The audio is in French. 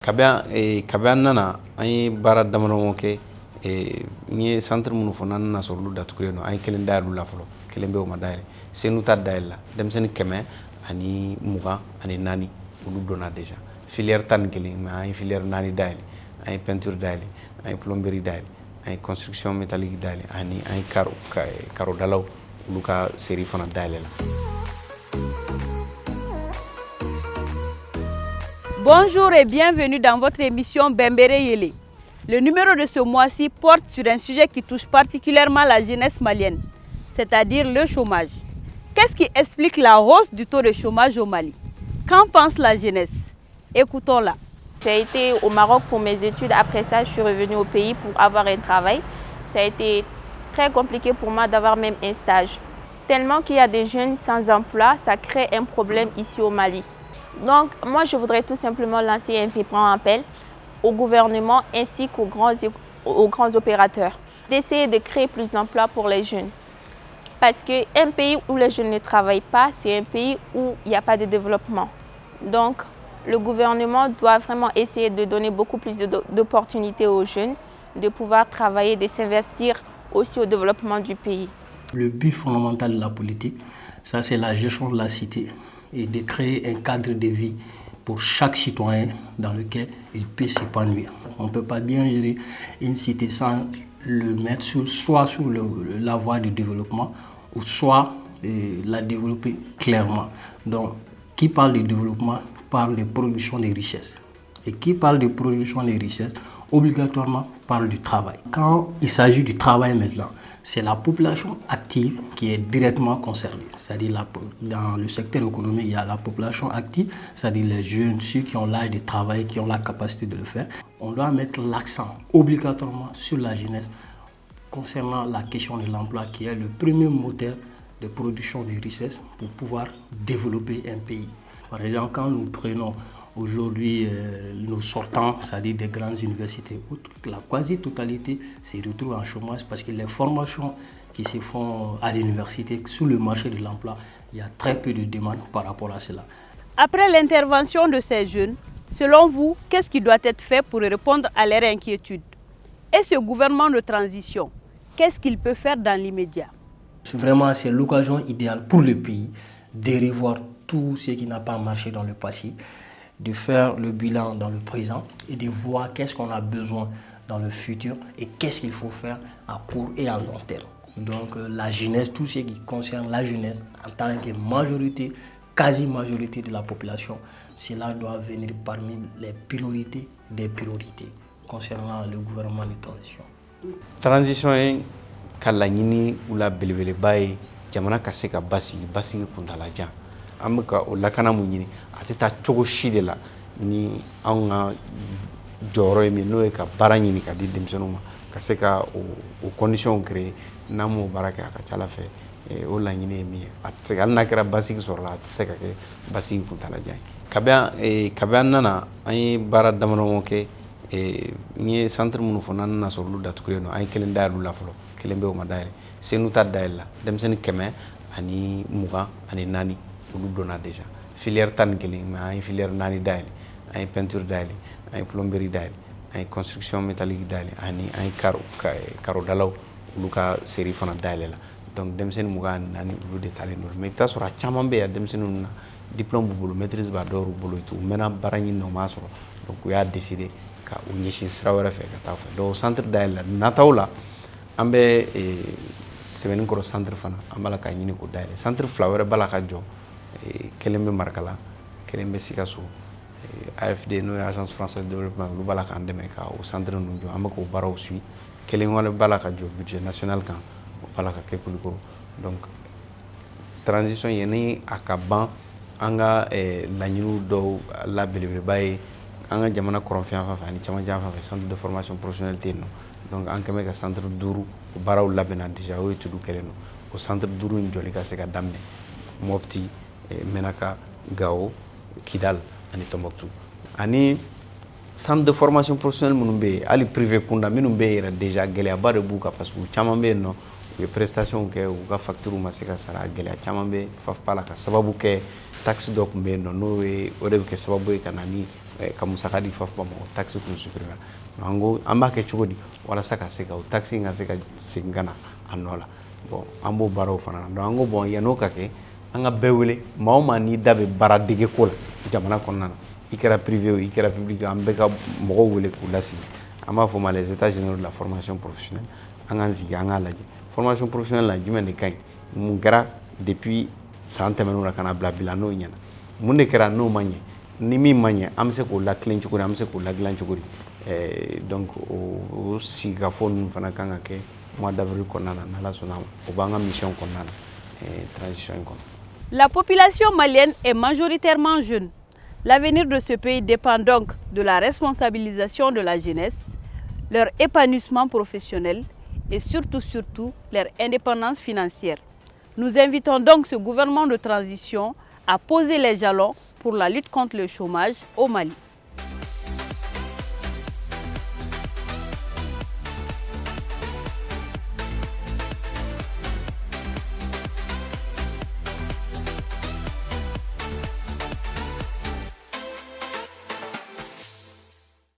Kabe an nana an ye baara damadɔ kɛ n ye centre minnu fɔ n'an nana sɔrɔ olu datugulen don an ye kelen dayɛlɛ la fɔlɔ kelen bɛ o ma dayɛlɛ Senu ta dayɛlɛ la denmisɛnnin 124 olu donna déjà filière 11 mais an ye filière 4 dayɛlɛ an ye peinture dayɛlɛ an ye plomberie dayɛlɛ an ye construction métallique dayɛlɛ ani an ye carodalaw olu ka série fana dayɛlɛ la. Bonjour et bienvenue dans votre émission Bembere Yele. Le numéro de ce mois-ci porte sur un sujet qui touche particulièrement la jeunesse malienne, c'est-à-dire le chômage. Qu'est-ce qui explique la hausse du taux de chômage au Mali? Qu'en pense la jeunesse? Écoutons-la. J'ai été au Maroc pour mes études. Après ça, je suis revenue au pays pour avoir un travail. Ça a été très compliqué pour moi d'avoir même un stage. Tellement qu'il y a des jeunes sans emploi, ça crée un problème ici au Mali. Donc, moi, je voudrais tout simplement lancer un vibrant appel au gouvernement ainsi qu'aux grands opérateurs d'essayer de créer plus d'emplois pour les jeunes. Parce qu'un pays où les jeunes ne travaillent pas, c'est un pays où il n'y a pas de développement. Donc, le gouvernement doit vraiment essayer de donner beaucoup plus d'opportunités aux jeunes, de pouvoir travailler, de s'investir aussi au développement du pays. Le but fondamental de la politique, ça c'est la gestion de la cité et de créer un cadre de vie pour chaque citoyen dans lequel il peut s'épanouir. On ne peut pas bien gérer une cité sans le mettre soit sur la voie du développement ou soit la développer clairement. Donc, qui parle de développement parle de production des richesses. Et qui parle de production des richesses, obligatoirement parle du travail. Quand il s'agit du travail maintenant, c'est la population active qui est directement concernée. C'est-à-dire dans le secteur économique, il y a la population active, c'est-à-dire les jeunes, ceux qui ont l'âge de travailler, qui ont la capacité de le faire. On doit mettre l'accent obligatoirement sur la jeunesse concernant la question de l'emploi qui est le premier moteur de production de richesses pour pouvoir développer un pays. Par exemple, quand nous prenons aujourd'hui nos sortants, c'est-à-dire des grandes universités, la quasi-totalité se retrouve en chômage parce que les formations qui se font à l'université sur le marché de l'emploi, il y a très peu de demandes par rapport à cela. Après l'intervention de ces jeunes, selon vous, qu'est-ce qui doit être fait pour répondre à leurs inquiétudes? Et ce gouvernement de transition, qu'est-ce qu'il peut faire dans l'immédiat? Vraiment, c'est l'occasion idéale pour le pays de revoir tout ce qui n'a pas marché dans le passé, de faire le bilan dans le présent et de voir qu'est-ce qu'on a besoin dans le futur et qu'est-ce qu'il faut faire à court et à long terme. Donc la jeunesse, tout ce qui concerne la jeunesse en tant que majorité, quasi-majorité de la population, cela doit venir parmi les priorités des priorités concernant le gouvernement de transition. Transition est ka laɲini u la belebeleba ye jamana ka se ka basigi kuntalajan an bɛ ka o lakana mun ɲini a tɛ taa cogo si de la ni anw ka jɔyɔrɔ ye min n'o ye ka baara ɲini ka di denmisɛnninw ma ka se ka o conditions créer n'an m'o baara kɛ a ka ca Ala fɛ o laɲini ye min ye a tɛ se ka hali n'a kɛra basigi sɔrɔla a tɛ se ka kɛ basigi kuntalajan ye kabi an nana an ye baara damadɔ kɛ n ye centre minnu fɔ n'an nana sɔrɔ olu datugulen don an ye kelen dayɛlɛ la fɔlɔ kelen bɛ o ma dayɛlɛ Senu ta dayɛlɛ la denmisɛnnin 124 olu donna déjà filière 11 mais an ye filière 4 dayɛlɛ an ye peinture dayɛlɛ an ye plomberie dayɛlɛ an ye construction métallique dayɛlɛ ani an ye carodalaw olu ka série fana dayɛlɛ la donc denmisɛnnin 24 olu de talen don mais i bɛ taa sɔrɔ a caman bɛ yan denmisɛnninw na diplôme b'u bolo maîtrise b'a dɔw bolo u mɛnna baara ɲini na u m'a sɔrɔ donc u y'a décidé ka u ɲɛsin sira wɛrɛ fɛ ka taa fɛ donc centre dayɛlɛ la nataw la an bɛ Sɛbɛnnikɔrɔ centre fana an b'a la ka ɲini k'o dayɛlɛ centre fila wɛrɛ b'a la ka jɔ kelen bɛ Marikala kelen bɛ Sikaso AFD n'o ye agence française de développement olu b'a la k'an dɛmɛ ka o centre ninnu jɔ an bɛ k'o baaraw suit kelen wɛrɛ b'a la ka jɔ budget national kan o b'a la ka kɛ Kulikoro donc transition ye ni a ka ban an ka laɲiniw dɔw la belebeleba ye an ka jamana kɔrɔnfɛn fan fɛ ani camancɛ fan fɛ centre de formation professionnelle tɛ yen nɔ donc an kɛmɛ ka centre 5 o baaraw labɛnna déjà o études kɛlen don o centre 5 in jɔli ka se ka daminɛ Mopti Menaka Gao Kidal ani Tombouctou ani centre de formation professionnelle minnu bɛ yen hali privé kunda minnu bɛ yen yɛrɛ déjà gɛlɛyaba de b'u kan parce que u caman bɛ yen nɔ u ye prestation kɛ u ka facture ma se ka sara gɛlɛya caman bɛ FAFPA la ka sababu kɛ taxe dɔ tun bɛ yen nɔ n'o ye o de bɛ kɛ sababu ye ka na ni ka musaka di faf bama o taxe to supprimer ango amba ke chugodi wala saka se ka o taxe nga se ka singana anola bon ambo baro fana do ango bon yano ka ke anga bewele mawma ni dabe bara dege ko la jamana konnana ikera privé ou ikera public ambe ka mogo wele ko lasi amba fo ma les états généraux de la formation professionnelle anga zigi anga laji formation professionnelle la jumen de kay mun kera depuis santemenu la kana bla bilano nyana mun de kera no manye ni mi manye am se ko la clean chukuri am se ko la glan chukuri donc o siga fo nun fana kanga ke mois d'avril konnana na la sona o banga mission konnana transition kon. La population malienne est majoritairement jeune. L'avenir de ce pays dépend donc de la responsabilisation de la jeunesse, leur épanouissement professionnel et surtout leur indépendance financière. Nous invitons donc ce gouvernement de transition à poser les jalons pour la lutte contre le chômage au Mali.